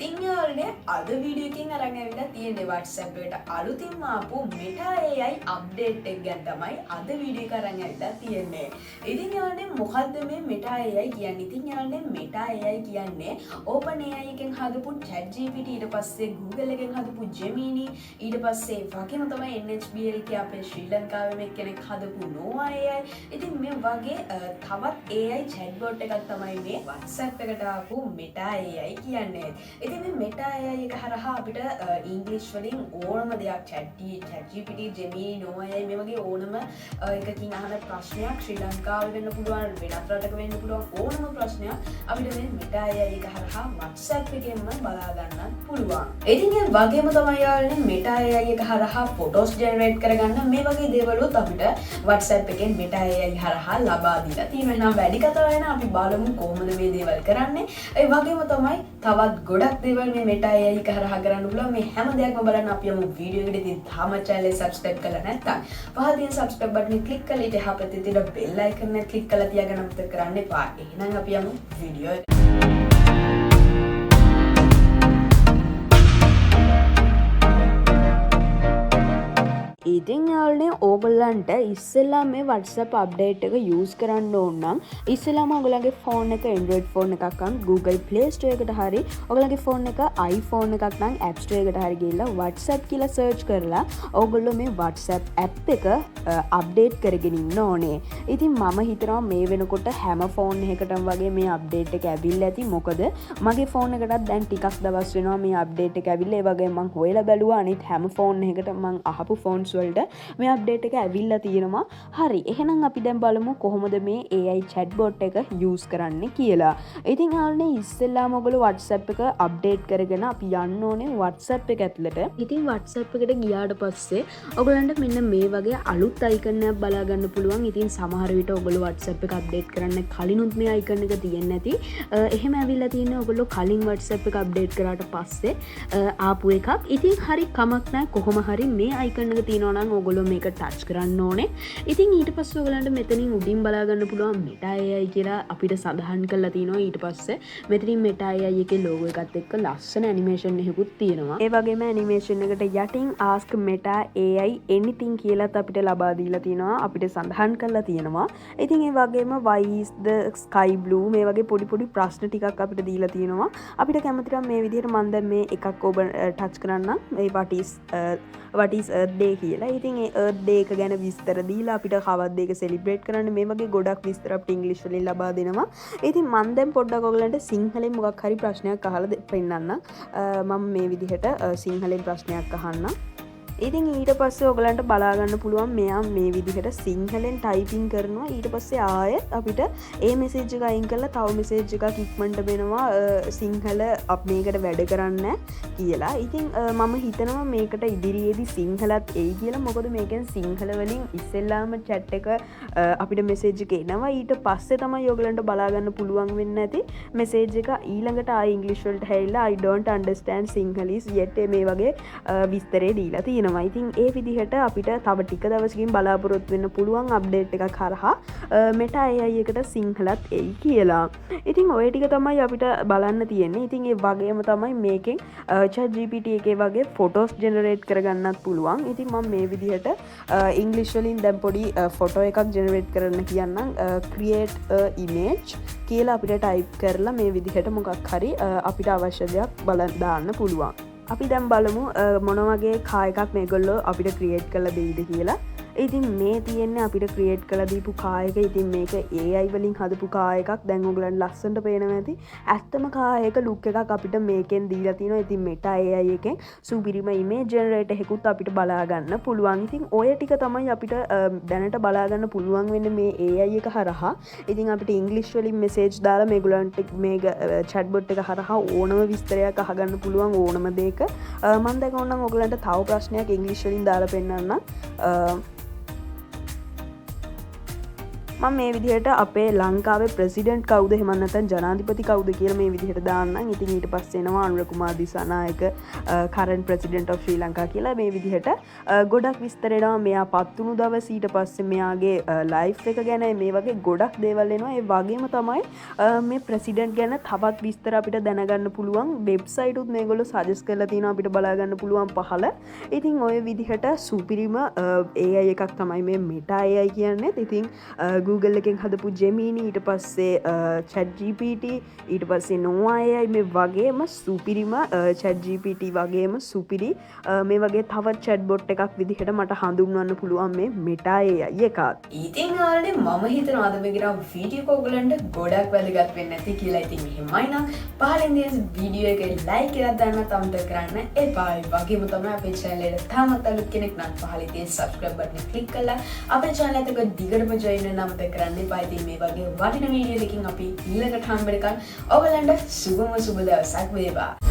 ඉතින් යාළුවනේ අද වීඩියෝ එකකින් අරන් ඇවිල්ලා තියෙන්නේ WhatsApp එකට අලුතින්ම ආපු Meta AI අප්ඩේට් එක ගැන තමයි අද වීඩියෝ එක අරන් ඇවිල්ලා තියෙන්නේ. ඉතින් යාළුවනේ මොකද්ද මේ Meta AI කියන්නේ? ඉතින් යාළුවනේ Meta AI කියන්නේ OpenAI එකෙන් හදපු ChatGPT ඊට පස්සේ Google එකෙන් හදපු Gemini ඊට පස්සේ වගේම තමයි NHBL එකේ අපේ ශ්‍රී ලංකාවේ කෙනෙක් හදපු Noah AI. ඉතින් මේ වගේ තවත් AI chatbot එකක් තමයි මේ WhatsApp එකට ආපු Meta AI කියන්නේ. ඉතින් මේ Meta AI එක හරහා අපිට ඉංග්‍රීසි වලින් ඕනම දෙයක් ChatGPT, Gemini, Noah AI මේ වගේ ඕනම එකකින් අහන ප්‍රශ්නයක් ශ්‍රී ලංකාවේ වෙන්න පුළුවන්, වෙනත් රටක වෙන්න පුළුවන් ඕනම ප්‍රශ්නයක් අපිට මේ Meta AI එක හරහා WhatsApp එකෙන්ම බලා ගන්න පුළුවන්. ඉතින් ඒ වගේම තමයි යාළුවනේ Meta AI එක හරහා photos generate කරගන්න මේ වගේ දේවලුත් අපිට WhatsApp එකෙන් Meta AI හරහා ලබා දීලා තියෙනවා. එහෙනම් වැඩි කතා වෙන අපි බලමු කොහොමද මේ දේවල් කරන්නේ. ඒ වගේම තමයි තවත් ගොඩක් දේවල් මේ Meta AI එක හරහා කරන්න පුළුවන්. මේ හැම දෙයක්ම බලන්න අපි යමු වීඩියෝ එකට. ඉතින් තාම channel එක subscribe කරලා නැත්නම් පහළ තියෙන subscribe button එක click කරලා ඊට එහා පැත්තේ තියෙන bell icon එක click කරලා තියාගන්න අමතක කරන්න එපා. එහෙනම් අපි යමු වීඩියෝ එකට. ඉතින් යාළුවනේ ඕගොල්ලන්ට ඉස්සෙල්ලා මේ WhatsApp අප්ඩේට් එක යූස් කරන්න ඕන නම් ඉස්සෙල්ලාම ඔයගලගේ ෆෝන් එක Android ෆෝන් එකක් නම් Google Play Store එකට හරි ඔයගලගේ ෆෝන් එක iPhone එකක් නම් App Store එකට හරි ගිහලා WhatsApp කියලා සර්ච් කරලා ඔයගොල්ලෝ මේ WhatsApp app එක අප්ඩේට් කරගෙන ඉන්න ඕනේ. ඉතින් මම හිතනවා මේ වෙනකොට හැම ෆෝන් එකකටම වගේ මේ අප්ඩේට් එක ඇවිල්ලා ඇති. මොකද මගේ ෆෝන් එකටත් දැන් ටිකක් දවස් වෙනවා මේ අප්ඩේට් එක ඇවිල්ලා. ඒ වගේම මම හොයලා බැලුවා අනිත් හැම ෆෝන් එකකට මම අහපු ෆෝන්ස් වලට මේ අප්ඩේට් එක ඇවිල්ලා තියෙනවා. හරි, එහෙනම් අපි දැන් බලමු කොහොමද මේ AI chatbot එක යූස් කරන්න කියලා. ඉතින් යාළුවනේ ඉස්සෙල්ලාම ඔයගොල්ලෝ WhatsApp එක අප්ඩේට් කරගෙන අපි යන්න ඕනේ WhatsApp එක ඇතුළට. ඉතින් WhatsApp එකට ගියාට පස්සේ ඔයගොල්ලන්ට මෙන්න මේ වගේ අලුත් icon එකක් බලා ගන්න පුළුවන්. ඉතින් සමහර විට ඔයගොල්ලෝ WhatsApp එක අප්ඩේට් කරන්න කලිනුත් මේ icon එක තියෙන්නේ නැති. එහෙම ඇවිල්ලා තියෙන්නේ ඔයගොල්ලෝ කලින් WhatsApp එක අප්ඩේට් කරාට පස්සේ ආපු එකක්. ඉතින් හරි කමක් නැහැ. කොහොම හරි මේ icon එක තියෙනවා නම් ඔයගොල්ලෝ මේක ටච් කරන්න ඕනේ. ඉතින් ඊට පස්සේ ඔයගලන්ට මෙතනින් උඩින් බලා ගන්න පුළුවන් Meta AI කියලා අපිට සඳහන් කරලා තියෙනවා. ඊට පස්සේ මෙතනින් Meta AI එකේ logo එකත් එක්ක ලස්සන animation එකකුත් තියෙනවා. ඒ වගේම animation එකට යටින් ask Meta AI anything කියලාත් අපිට ලබා දීලා තියෙනවා. අපිට සඳහන් කරලා තියෙනවා. ඉතින් ඒ වගේම why is the sky blue මේ වගේ පොඩි පොඩි ප්‍රශ්න ටිකක් අපිට දීලා තියෙනවා. අපිට කැමති නම් මේ විදිහට මම දැන් මේ එකක් ඔබ ටච් කරන්න. මේ what is earth day කියලා. ඉතින් ඒ earth day එක ගැන විස්තර දීලා අපිට කවද්ද ඒක සෙලිබ්‍රේට් කරන්න මේ වගේ ගොඩක් විස්තර අපිට ඉංග්‍රීසි වලින් ලබා දෙනවා. ඉතින් මම දැන් පොඩ්ඩක් ඔයගලන්ට සිංහලෙන් මොකක් හරි ප්‍රශ්නයක් අහලා පෙන්නන්න. මම මේ විදිහට සිංහලෙන් ප්‍රශ්නයක් අහන්නම්. ඉතින් ඊට පස්සේ ඔයගලන්ට බලා ගන්න පුළුවන් මෙයා මේ විදිහට සිංහලෙන් ටයිපින් කරනවා. ඊට පස්සේ ආයෙත් අපිට ඒ මෙසේජ් එක අයින් කරලා තව මෙසේජ් එකක් ඉක්මනට වෙනවා සිංහල මේකට වැඩ කරන්න කියලා. ඉතින් මම හිතනවා මේකට ඉදිරියේදී සිංහලත් එයි කියලා. මොකද මේකෙන් සිංහල වලින් ඉස්සෙල්ලාම chat එක අපිට මෙසේජ් එක එනවා. ඊට පස්සේ තමයි ඔයගලන්ට බලා ගන්න පුළුවන් වෙන්නේ නැති මෙසේජ් එක ඊළඟට ආයි ඉංග්‍රීසි වලට හැරිලා I don't understand Sinhalese yet මේ වගේ විස්තරේ දීලා තියෙනවා. ඉතින් ඒ විදිහට අපිට තව ටික දවසකින් බලාපොරොත්තු වෙන්න පුළුවන් අප්ඩේට් එකක් හරහා Meta AI එකට සිංහලත් එයි කියලා. ඉතින් ඔය ටික තමයි අපිට බලන්න තියෙන්නේ. ඉතින් ඒ වගේම තමයි මේකෙන් ChatGPT එකේ වගේ photos generate කරගන්නත් පුළුවන්. ඉතින් මම මේ විදිහට ඉංග්‍රීසි වලින් දැන් පොඩි ෆොටෝ එකක් generate කරන්න කියන්නම්. create a image කියලා අපිට ටයිප් කරලා මේ විදිහට මොකක් හරි අපිට අවශ්‍ය දෙයක් බලන්න දාන්න පුළුවන්. අපි දැන් බලමු මොන වගේ කා එකක් මේගොල්ලෝ අපිට ක්‍රියේට් කරලා දෙයිද කියලා. ඉතින් මේ තියෙන්නේ අපිට ක්‍රියේට් කරලා දීපු කා එක. ඉතින් මේක AI වලින් හදපු කා එකක්. දැන් ඔයගලන්ට ලස්සනට පේනවා ඇති. ඇත්තම කා එක ලුක් එකක් අපිට මේකෙන් දීලා තිනවා. ඉතින් Meta AI එකෙන් සුපිරිම image generator එකකුත් අපිට බලා ගන්න පුළුවන්. ඉතින් ඔය ටික තමයි අපිට දැනට බලා ගන්න පුළුවන් වෙන්නේ මේ AI එක හරහා. ඉතින් අපිට ඉංග්‍රීසි වලින් මෙසේජ් දාලා මේගොල්ලන්ට මේ chatbot එක හරහා ඕනම විස්තරයක් අහගන්න පුළුවන් ඕනම දෙයක. මම දැන් ඕනනම් ඔයගලන්ට තව ප්‍රශ්නයක් ඉංග්‍රීසි වලින් දාලා පෙන්නන්නම්. මම මේ විදිහට අපේ ලංකාවේ ප්‍රෙසිඩන්ට් කවුද එහෙම නැත්නම් ජනාධිපති කවුද කියලා මේ විදිහට දාන්නම්. ඉතින් ඊට පස්සේ එනවා Anura Kumara Dissanayake current president of Sri Lanka කියලා මේ විදිහට ගොඩක් විස්තර එනවා. මෙයා පත් වුණු දවස් ඊට පස්සේ මෙයාගේ ලයිෆ් එක ගැන මේ වගේ ගොඩක් දේවල් එනවා. ඒ වගේම තමයි මේ ප්‍රෙසිඩන්ට් ගැන තවත් විස්තර අපිට දැනගන්න පුළුවන්. වෙබ්සයිට් උත් මේගොල්ලෝ සජෙස්ට් කරලා තියෙනවා අපිට බලා ගන්න පුළුවන් පහළ. ඉතින් ඔය විදිහට සුපිරිම AI එකක් තමයි මේ Meta AI කියන්නේ. ඉතින් Google එකෙන් හදපු Gemini ඊට පස්සේ ChatGPT ඊට පස්සේ Noah AI මේ වගේම සුපිරිම ChatGPT වගේම සුපිරි මේ වගේ තවත් chatbot එකක් විදිහට මට හඳුන්වන්න පුළුවන් මේ Meta AI එකත්. ඉතින් ආරනේ මම හිතනවා අද මේ ගිරා වීඩියෝ එක ඔයගලන්ට ගොඩක් වැදගත් වෙන්න ඇති කියලා. ඉතින් එහෙමයි නම් පහලින් තියෙන වීඩියෝ එක ලයික් කරලා දාන්න අමතක කරන්න එපා. ඒ වගේම තමයි අපේ channel එකට තාමත් අලුත් කෙනෙක් නම් පහලින් තියෙන subscribe button එක click කරලා අපේ channel එකට දිගටම join වෙන්න අමතක කරන්න එපා. ඉතින් මේ වගේ වටිනා වීඩියෝ එකකින් අපි ඊළඟට හම්බ වෙනකන් ඔයගලන්ට සුබම සුබ දවසක් වේවා.